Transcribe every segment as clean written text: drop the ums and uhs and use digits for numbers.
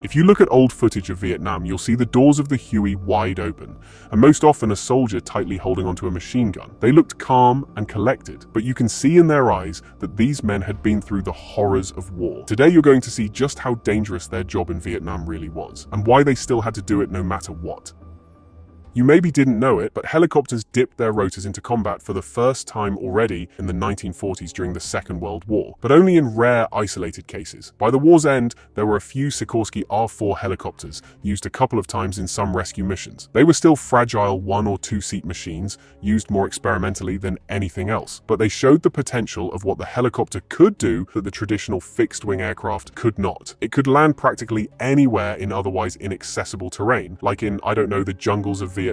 If you look at old footage of Vietnam, you'll see the doors of the Huey wide open, and most often a soldier tightly holding onto a machine gun. They looked calm and collected, but you can see in their eyes that these men had been through the horrors of war. Today you're going to see just how dangerous their job in Vietnam really was, and why they still had to do it no matter what. You maybe didn't know it, but helicopters dipped their rotors into combat for the first time already in the 1940s during the Second World War, but only in rare, isolated cases. By the war's end, there were a few Sikorsky R-4 helicopters, used a couple of times in some rescue missions. They were still fragile 1- or 2-seat machines, used more experimentally than anything else, but they showed the potential of what the helicopter could do that the traditional fixed-wing aircraft could not. It could land practically anywhere in otherwise inaccessible terrain, like in, I don't know, the jungles of Vietnam,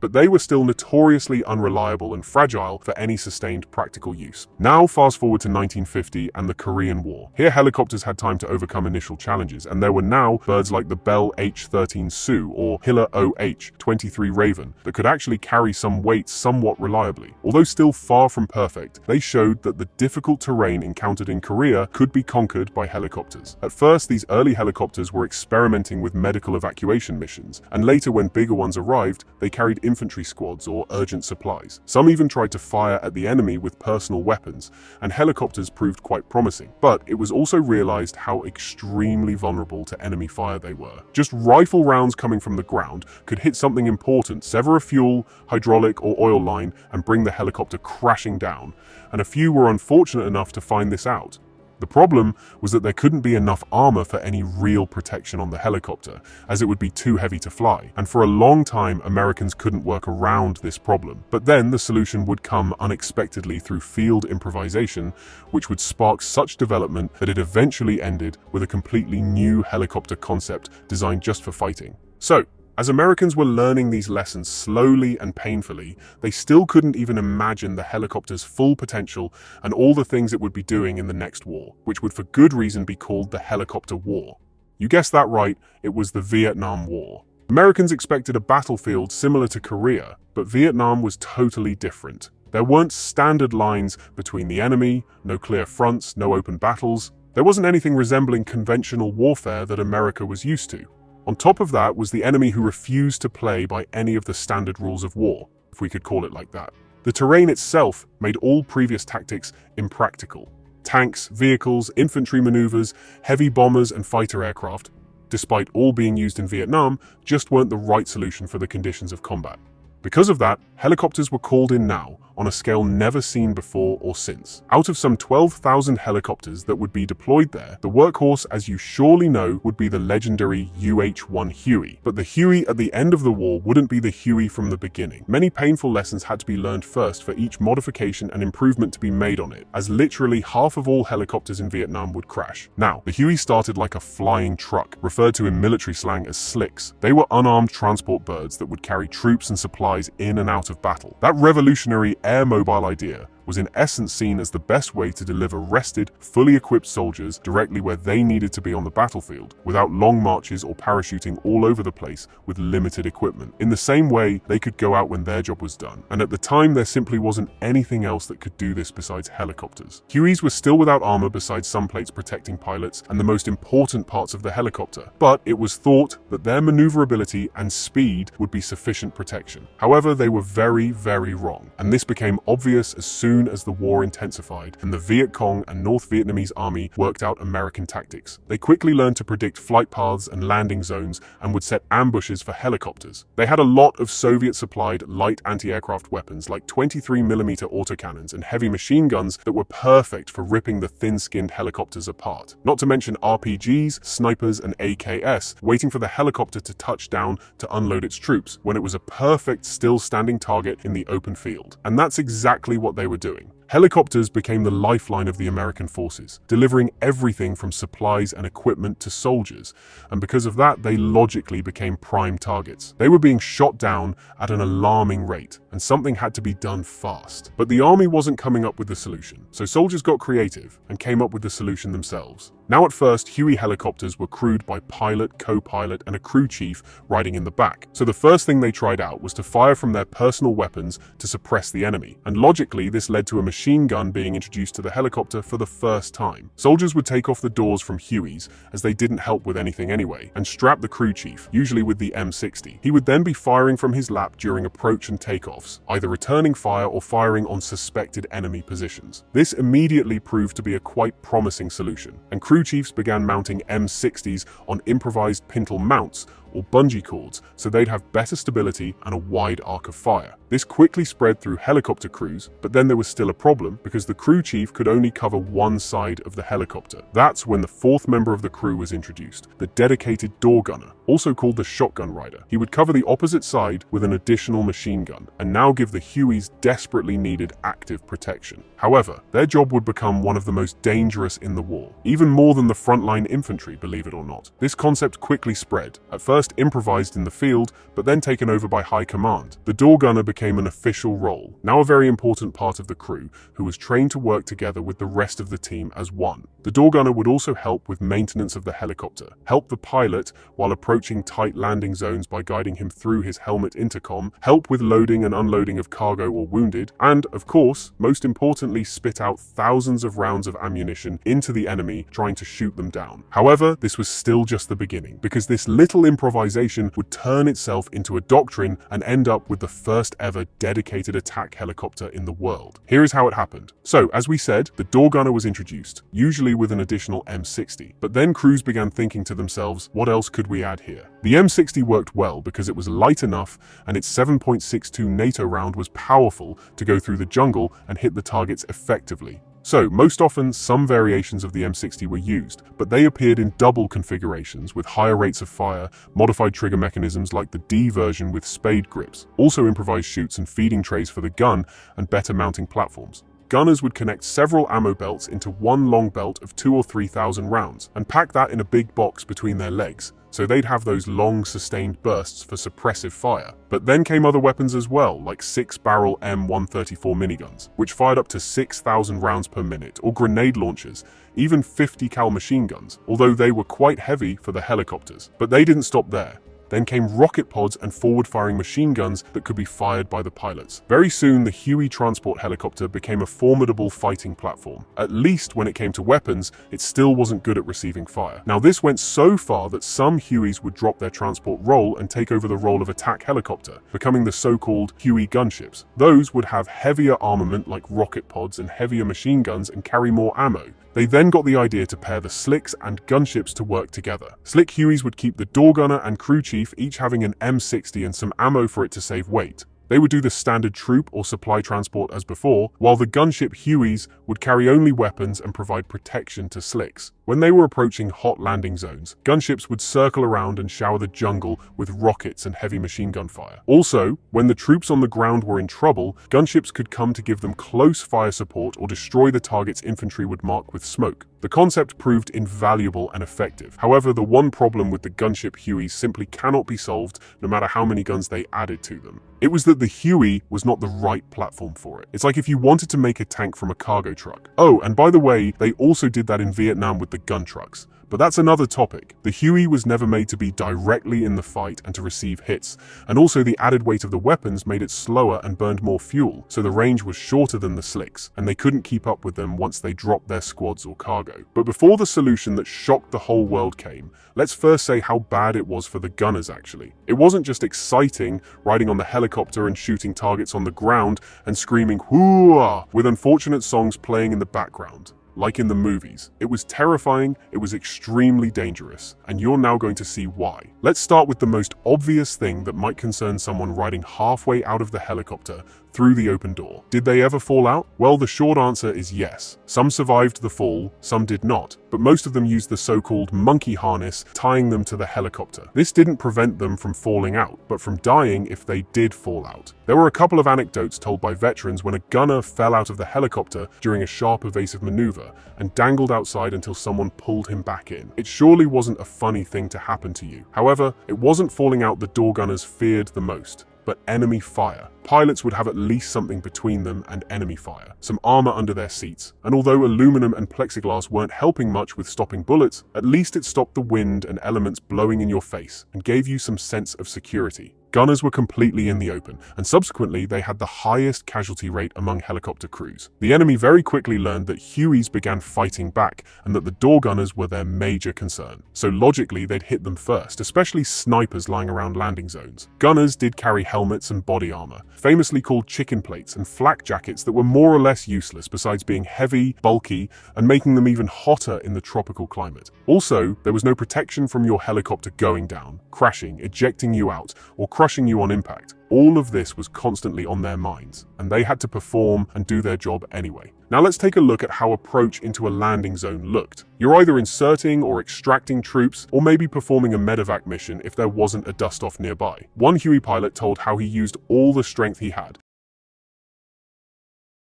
but they were still notoriously unreliable and fragile for any sustained practical use. Now fast forward to 1950 and the Korean War. Here helicopters had time to overcome initial challenges, and there were now birds like the Bell H-13 Sioux or Hiller OH-23 Raven that could actually carry some weight somewhat reliably. Although still far from perfect, they showed that the difficult terrain encountered in Korea could be conquered by helicopters. At first, these early helicopters were experimenting with medical evacuation missions, and later when bigger ones arrived, they carried infantry squads or urgent supplies. Some even tried to fire at the enemy with personal weapons, and helicopters proved quite promising. But it was also realized how extremely vulnerable to enemy fire they were. Just rifle rounds coming from the ground could hit something important, sever a fuel, hydraulic, or oil line, and bring the helicopter crashing down. And a few were unfortunate enough to find this out. The problem was that there couldn't be enough armor for any real protection on the helicopter, as it would be too heavy to fly. And for a long time, Americans couldn't work around this problem. But then the solution would come unexpectedly through field improvisation, which would spark such development that it eventually ended with a completely new helicopter concept designed just for fighting. So, as Americans were learning these lessons slowly and painfully, they still couldn't even imagine the helicopter's full potential and all the things it would be doing in the next war, which would for good reason be called the Helicopter War. You guessed that right, it was the Vietnam War. Americans expected a battlefield similar to Korea, but Vietnam was totally different. There weren't standard lines between the enemy, no clear fronts, no open battles. There wasn't anything resembling conventional warfare that America was used to. On top of that was the enemy who refused to play by any of the standard rules of war, if we could call it like that. The terrain itself made all previous tactics impractical. Tanks, vehicles, infantry maneuvers, heavy bombers and fighter aircraft, despite all being used in Vietnam, just weren't the right solution for the conditions of combat. Because of that, helicopters were called in now, on a scale never seen before or since. Out of some 12,000 helicopters that would be deployed there, the workhorse, as you surely know, would be the legendary UH-1 Huey. But the Huey at the end of the war wouldn't be the Huey from the beginning. Many painful lessons had to be learned first for each modification and improvement to be made on it, as literally half of all helicopters in Vietnam would crash. Now, the Huey started like a flying truck, referred to in military slang as slicks. They were unarmed transport birds that would carry troops and supplies in and out of battle. That revolutionary air mobile idea was in essence seen as the best way to deliver rested, fully equipped soldiers directly where they needed to be on the battlefield, without long marches or parachuting all over the place with limited equipment. In the same way, they could go out when their job was done. And at the time, there simply wasn't anything else that could do this besides helicopters. Hueys were still without armor besides some plates protecting pilots and the most important parts of the helicopter, but it was thought that their maneuverability and speed would be sufficient protection. However, they were very, very wrong, and this became obvious as soon as the war intensified and the Viet Cong and North Vietnamese army worked out American tactics. They quickly learned to predict flight paths and landing zones and would set ambushes for helicopters. They had a lot of Soviet-supplied light anti-aircraft weapons like 23mm autocannons and heavy machine guns that were perfect for ripping the thin-skinned helicopters apart. Not to mention RPGs, snipers, and AKS waiting for the helicopter to touch down to unload its troops when it was a perfect still-standing target in the open field. And that's exactly what they were doing. Helicopters became the lifeline of the American forces, delivering everything from supplies and equipment to soldiers, and because of that, they logically became prime targets. They were being shot down at an alarming rate, and something had to be done fast. But the army wasn't coming up with the solution, so soldiers got creative and came up with the solution themselves. Now at first, Huey helicopters were crewed by pilot, co-pilot, and a crew chief riding in the back. So the first thing they tried out was to fire from their personal weapons to suppress the enemy. And logically, this led to a machine gun being introduced to the helicopter for the first time. Soldiers would take off the doors from Hueys, as they didn't help with anything anyway, and strap the crew chief, usually with the M60. He would then be firing from his lap during approach and takeoffs, either returning fire or firing on suspected enemy positions. This immediately proved to be a quite promising solution, and crew chiefs began mounting M60s on improvised pintle mounts or bungee cords, so they'd have better stability and a wide arc of fire. This quickly spread through helicopter crews, but then there was still a problem because the crew chief could only cover one side of the helicopter. That's when the fourth member of the crew was introduced, the dedicated door gunner, also called the shotgun rider. He would cover the opposite side with an additional machine gun, and now give the Hueys desperately needed active protection. However, their job would become one of the most dangerous in the war, even more than the frontline infantry, believe it or not. This concept quickly spread, at first improvised in the field, but then taken over by high command. The door gunner became an official role, now a very important part of the crew, who was trained to work together with the rest of the team as one. The door gunner would also help with maintenance of the helicopter, help the pilot while approaching tight landing zones by guiding him through his helmet intercom, help with loading and unloading of cargo or wounded, and, of course, most importantly, spit out thousands of rounds of ammunition into the enemy, trying to shoot them down. However, this was still just the beginning, because this little improvisation would turn itself into a doctrine and end up with the first ever dedicated attack helicopter in the world. Here is how it happened. So, as we said, the door gunner was introduced, usually with an additional M60. But then crews began thinking to themselves, what else could we add here? The M60 worked well because it was light enough and its 7.62 NATO round was powerful to go through the jungle and hit the targets effectively. So, most often, some variations of the M60 were used, but they appeared in double configurations with higher rates of fire, modified trigger mechanisms like the D version with spade grips, also improvised chutes and feeding trays for the gun, and better mounting platforms. Gunners would connect several ammo belts into one long belt of 2,000 or 3,000 rounds, and pack that in a big box between their legs, so they'd have those long, sustained bursts for suppressive fire. But then came other weapons as well, like 6-barrel M134 miniguns, which fired up to 6,000 rounds per minute, or grenade launchers, even 50 cal machine guns, although they were quite heavy for the helicopters. But they didn't stop there. Then came rocket pods and forward-firing machine guns that could be fired by the pilots. Very soon, the Huey transport helicopter became a formidable fighting platform. At least when it came to weapons, it still wasn't good at receiving fire. Now, this went so far that some Hueys would drop their transport role and take over the role of attack helicopter, becoming the so-called Huey gunships. Those would have heavier armament like rocket pods and heavier machine guns and carry more ammo. They then got the idea to pair the Slicks and gunships to work together. Slick Hueys would keep the door gunner and crew chief each having an M60 and some ammo for it to save weight. They would do the standard troop or supply transport as before, while the gunship Hueys would carry only weapons and provide protection to Slicks. When they were approaching hot landing zones, gunships would circle around and shower the jungle with rockets and heavy machine gun fire. Also, when the troops on the ground were in trouble, gunships could come to give them close fire support or destroy the targets infantry would mark with smoke. The concept proved invaluable and effective. However, the one problem with the gunship Hueys simply cannot be solved no matter how many guns they added to them. It was that the Huey was not the right platform for it. It's like if you wanted to make a tank from a cargo truck. Oh, and by the way, they also did that in Vietnam with the gun trucks. But that's another topic. The Huey was never made to be directly in the fight and to receive hits, and also the added weight of the weapons made it slower and burned more fuel, so the range was shorter than the Slicks, and they couldn't keep up with them once they dropped their squads or cargo. But before the solution that shocked the whole world came, let's first say how bad it was for the gunners actually. It wasn't just exciting, riding on the helicopter and shooting targets on the ground and screaming "Hoo-ah!" with unfortunate songs playing in the background. Like in the movies. It was terrifying, it was extremely dangerous, and you're now going to see why. Let's start with the most obvious thing that might concern someone riding halfway out of the helicopter through the open door. Did they ever fall out? Well, the short answer is yes. Some survived the fall, some did not, but most of them used the so-called monkey harness, tying them to the helicopter. This didn't prevent them from falling out, but from dying if they did fall out. There were a couple of anecdotes told by veterans when a gunner fell out of the helicopter during a sharp evasive maneuver and dangled outside until someone pulled him back in. It surely wasn't a funny thing to happen to you. However, it wasn't falling out the door gunners feared the most. but enemy fire. Pilots would have at least something between them and enemy fire, some armor under their seats, and although aluminum and plexiglass weren't helping much with stopping bullets, at least it stopped the wind and elements blowing in your face and gave you some sense of security. Gunners were completely in the open, and subsequently they had the highest casualty rate among helicopter crews. The enemy very quickly learned that Hueys began fighting back and that the door gunners were their major concern. So logically they'd hit them first, especially snipers lying around landing zones. Gunners did carry helmets and body armor, famously called chicken plates, and flak jackets that were more or less useless besides being heavy, bulky, and making them even hotter in the tropical climate. Also, there was no protection from your helicopter going down, crashing, ejecting you out, or crushing you on impact. All of this was constantly on their minds, and they had to perform and do their job anyway. Now let's take a look at how approach into a landing zone looked. You're either inserting or extracting troops, or maybe performing a medevac mission if there wasn't a dust-off nearby. One Huey pilot told how he used all the strength he had,